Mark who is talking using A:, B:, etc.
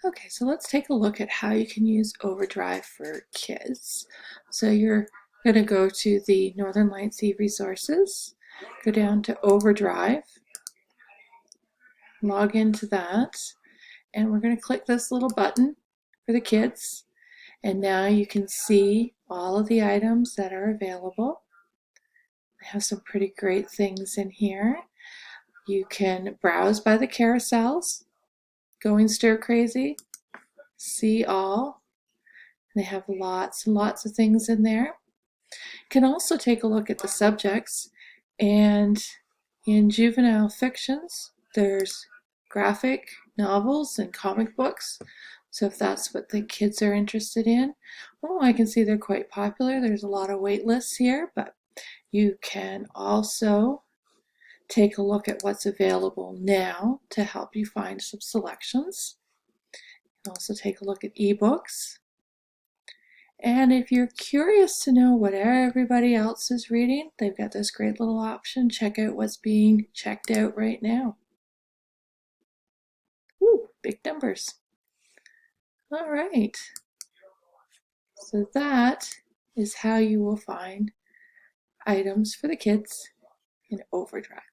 A: Okay, so let's take a look at how you can use OverDrive for kids. So you're going to go to the Northern Lights e-resources, go down to OverDrive, log into that, and we're going to click this little button for the kids. And now you can see all of the items that are available. I have some pretty great things in here. You can browse by the carousels, going stir crazy, see all. They have lots and lots of things in there. You can also take a look at the subjects, and in juvenile fictions there's graphic novels and comic books, so if that's what the kids are interested in. Oh, I can see they're quite popular. There's a lot of wait lists here, but you can also take a look at what's available now to help you find some selections. You can also take a look at ebooks. And if you're curious to know what everybody else is reading, they've got this great little option. Check out what's being checked out right now. Ooh, big numbers. All right. So that is how you will find items for the kids in OverDrive.